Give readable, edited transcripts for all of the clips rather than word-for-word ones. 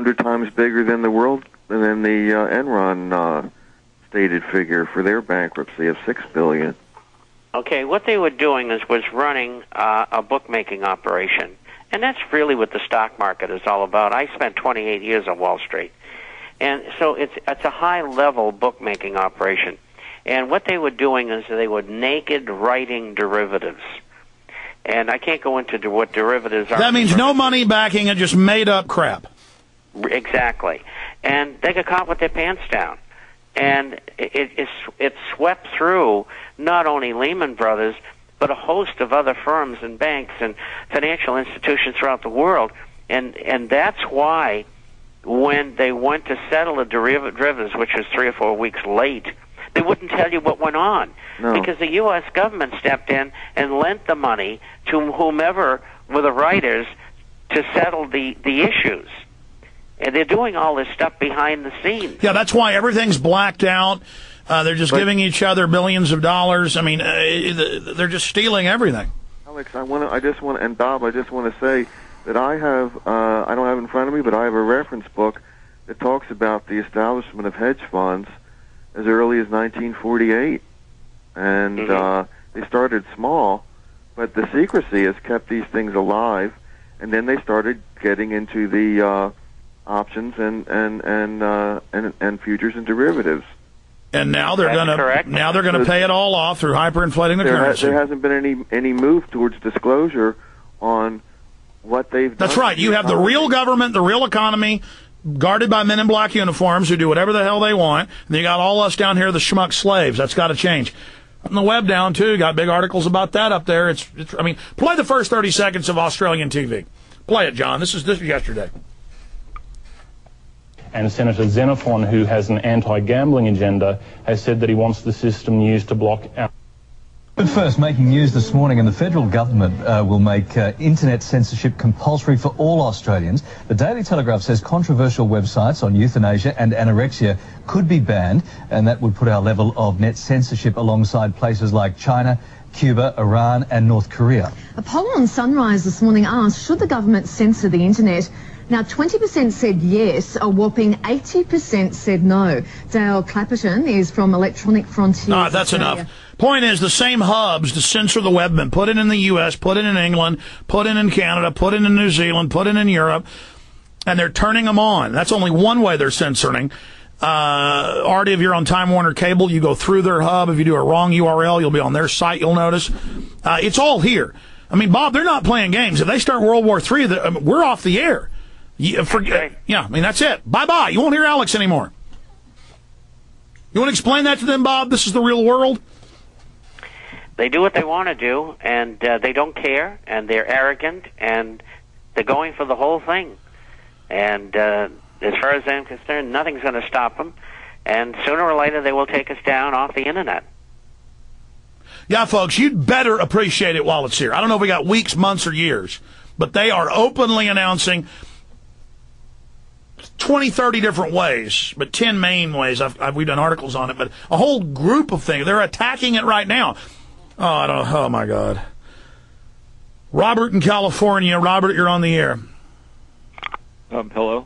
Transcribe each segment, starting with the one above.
100 times bigger than the Enron stated figure for their bankruptcy of $6 billion. Okay, what they were doing was running a bookmaking operation, and that's really what the stock market is all about. I spent 28 years on Wall Street, and so it's a high-level bookmaking operation. And what they were doing is they were naked writing derivatives. And I can't go into what derivatives are. That means no money backing it, just made-up crap. Exactly. And they got caught with their pants down. And it swept through not only Lehman Brothers, but a host of other firms and banks and financial institutions throughout the world. And that's why when they went to settle the derivatives, which was 3 or 4 weeks late, they wouldn't tell you what went on. No. Because the U.S. government stepped in and lent the money to whomever were the writers to settle the issues. And they're doing all this stuff behind the scenes. Yeah, that's why everything's blacked out. They're just giving each other billions of dollars. I mean, they're just stealing everything. Alex, and Bob, I just want to say that I don't have it in front of me, but I have a reference book that talks about the establishment of hedge funds as early as 1948. And they started small, but the secrecy has kept these things alive. And then they started getting into the options and futures and derivatives. And now they're going to pay it all off through hyperinflating the currency. There hasn't been any move towards disclosure on what they've done. That's right. You have the real government, the real economy, guarded by men in black uniforms who do whatever the hell they want. And you got all us down here, the schmuck slaves. That's got to change. On the web down, too. Got big articles about that up there. I mean, play the first 30 seconds of Australian TV. Play it, John. This is yesterday. And Senator Xenophon, who has an anti-gambling agenda, has said that he wants the system used to block out. But first, making news this morning, and the federal government will make internet censorship compulsory for all Australians. The Daily Telegraph says controversial websites on euthanasia and anorexia could be banned, and that would put our level of net censorship alongside places like China, Cuba, Iran and North Korea. A poll on Sunrise this morning asked, should the government censor the internet? Now, 20% said yes, a whopping 80% said no. Dale Clapperton is from Electronic Frontier. That's enough. Point is, the same hubs to censor the web have been put in the U.S., put in England, put in Canada, put in New Zealand, put in Europe, and they're turning them on. That's only one way they're censoring. Artie, if you're on Time Warner Cable, you go through their hub. If you do a wrong URL, you'll be on their site, you'll notice. It's all here. I mean, Bob, they're not playing games. If they start World War III, we're off the air. Yeah, I mean, that's it. Bye-bye. You won't hear Alex anymore. You want to explain that to them, Bob? This is the real world? They do what they want to do, and they don't care, and they're arrogant, and they're going for the whole thing. And as far as I'm concerned, nothing's going to stop them, and sooner or later they will take us down off the Internet. Yeah, folks, you'd better appreciate it while it's here. I don't know if we got weeks, months, or years, but they are openly announcing 20, 30 different ways, but 10 main ways. We've done articles on it, but a whole group of things. They're attacking it right now. Oh, my God. Robert in California. Robert, you're on the air. Hello?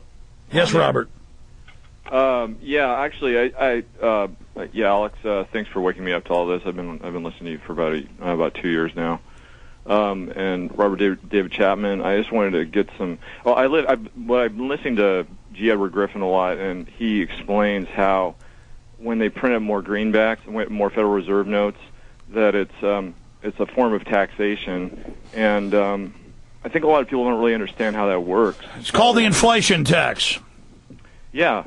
Yes, Robert. Yeah, actually, Alex, thanks for waking me up to all this. I've been listening to you for about 2 years now. And Robert David Chapman, I just wanted to get some. Well, I've been listening to G. Edward Griffin a lot, and he explains how when they print up more greenbacks and more Federal Reserve notes, that it's a form of taxation, and I think a lot of people don't really understand how that works. It's called the inflation tax. Yeah,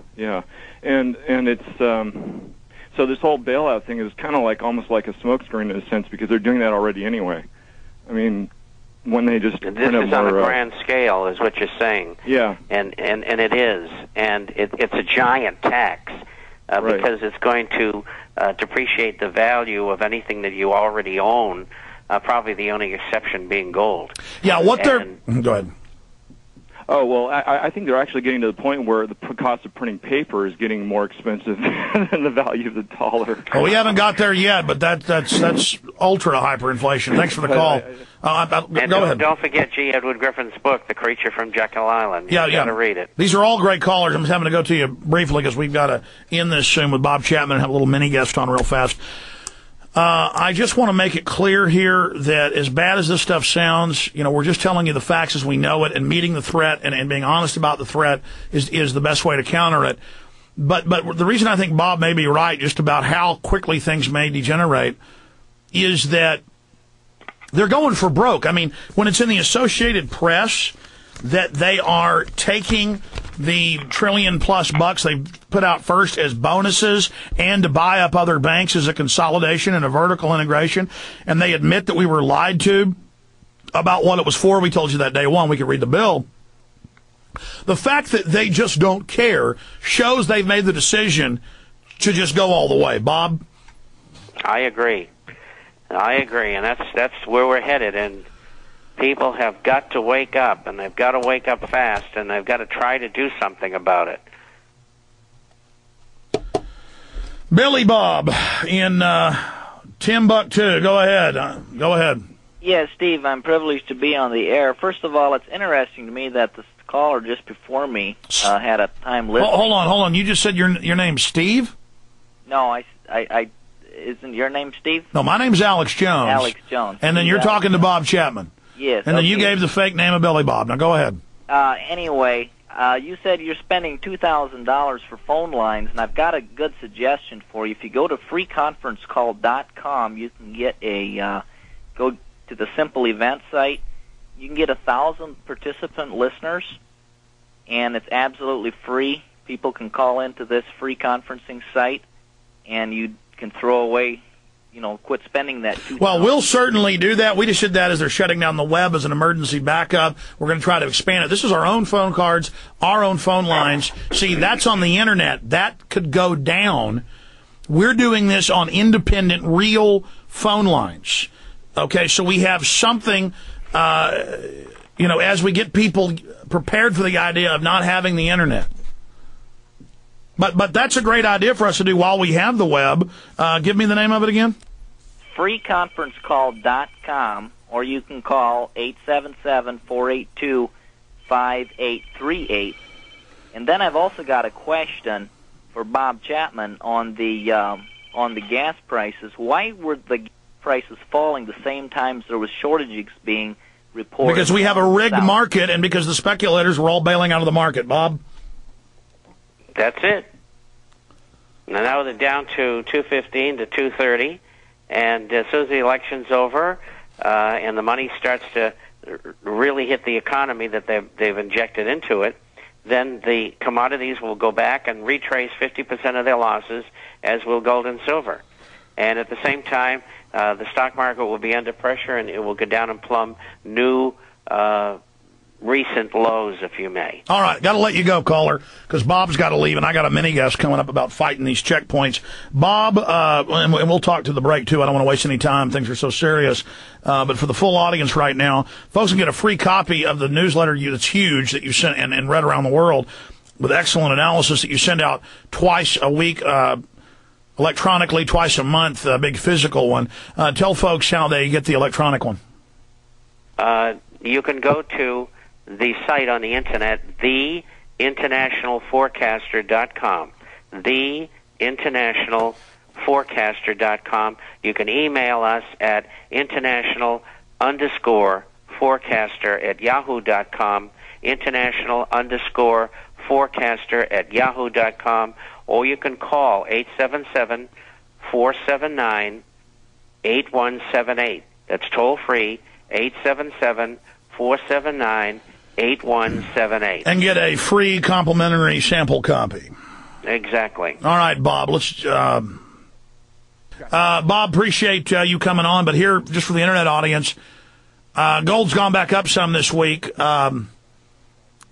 and it's so this whole bailout thing is kind of like almost like a smokescreen in a sense, because they're doing that already anyway. I mean, when they just this is on a grand scale, is what you're saying. Yeah, and it is, and it's a giant tax right. Because it's going to depreciate the value of anything that you already own. Probably the only exception being gold. Yeah, go ahead. Oh, well, I think they're actually getting to the point where the cost of printing paper is getting more expensive than the value of the dollar. Well, we haven't got there yet, but that's ultra hyperinflation. Thanks for the call. Go ahead. Don't forget G. Edward Griffin's book, The Creature from Jekyll Island. You got to read it. These are all great callers. I'm just having to go to you briefly because we've got to end this soon with Bob Chapman and have a little mini guest on real fast. I just want to make it clear here that as bad as this stuff sounds, we're just telling you the facts as we know it, and meeting the threat and being honest about the threat is the best way to counter it. But the reason I think Bob may be right just about how quickly things may degenerate is that they're going for broke. I mean, when it's in the Associated Press that they are taking the $1 trillion+ bucks they put out first as bonuses and to buy up other banks as a consolidation and a vertical integration, and they admit that we were lied to about what it was for. We told you that day one. We could read the bill. The fact that they just don't care shows they've made the decision to just go all the way. Bob? I agree, and that's where we're headed, and people have got to wake up, and they've got to wake up fast, and they've got to try to do something about it. Billy Bob in Timbuktu. Go ahead. Yeah, Steve, I'm privileged to be on the air. First of all, it's interesting to me that the caller just before me had a time listening. Hold on. You just said your name's Steve? No, I isn't your name Steve? No, my name's Alex Jones. Alex Jones. And then you're talking to Bob Chapman. Yes. And then you gave the fake name of Billy Bob. Now go ahead. Anyway, you said you're spending $2,000 for phone lines, and I've got a good suggestion for you. If you go to freeconferencecall.com, you can get go to the Simple Event site. You can get 1,000 participant listeners, and it's absolutely free. People can call into this free conferencing site, and you can throw away, quit spending that $2,000. Well, we'll certainly do that. We just did that as they're shutting down the web as an emergency backup. We're going to try to expand it. This is our own phone cards, our own phone lines. See, that's on the Internet. That could go down. We're doing this on independent, real phone lines. Okay, so we have something, as we get people prepared for the idea of not having the Internet. But that's a great idea for us to do while we have the web. Give me the name of it again. freeconferencecall.com, or you can call 877-482-5838. And then I've also got a question for Bob Chapman on the gas prices. Why were the prices falling the same time there was shortages being reported? Because we have a rigged market, and because the speculators were all bailing out of the market, Bob. That's it. Now they're down to $2.15 to $2.30, and as soon as the election's over and the money starts to really hit the economy that they've injected into it, then the commodities will go back and retrace 50% of their losses, as will gold and silver. And at the same time, the stock market will be under pressure, and it will go down and plumb new recent lows, if you may. All right, got to let you go, caller, because Bob's got to leave, and I got a mini guest coming up about fighting these checkpoints. Bob, and we'll talk to the break, too. I don't want to waste any time. Things are so serious. But for the full audience right now, folks can get a free copy of the newsletter that's huge that you sent and read around the world with excellent analysis that you send out twice a week, electronically, twice a month, a big physical one. Tell folks how they get the electronic one. You can go to the site on the Internet, theinternationalforecaster.com. Theinternationalforecaster.com. You can email us at international_forecaster@yahoo.com, international_forecaster@yahoo.com, or you can call 877-479-8178. That's toll free, 877-479-8178. And get a free complimentary sample copy. Exactly. All right, Bob. Let's. Bob, appreciate you coming on, but here, just for the Internet audience, gold's gone back up some this week. The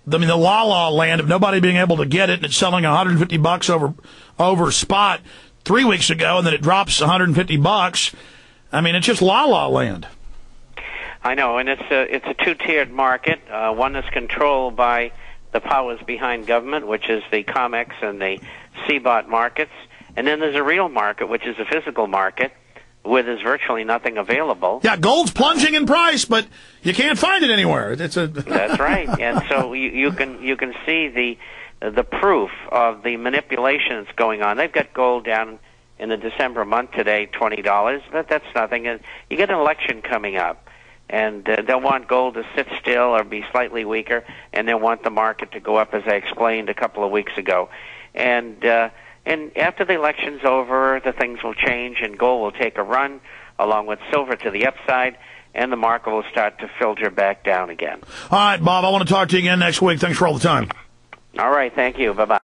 la-la land of nobody being able to get it, and it's selling $150 over spot 3 weeks ago, and then it drops $150. I mean, it's just la-la land. I know, and it's a two-tiered market. One is controlled by the powers behind government, which is the COMEX and the CBOT markets, and then there's a real market, which is a physical market, where there's virtually nothing available. Yeah, gold's plunging in price, but you can't find it anywhere. That's right, and so you can see the proof of the manipulation that's going on. They've got gold down in the December month today, $20, but that's nothing. You get an election coming up, and they'll want gold to sit still or be slightly weaker, and they'll want the market to go up, as I explained a couple of weeks ago. And after the election's over, the things will change, and gold will take a run, along with silver to the upside, and the market will start to filter back down again. All right, Bob, I want to talk to you again next week. Thanks for all the time. All right, thank you. Bye-bye.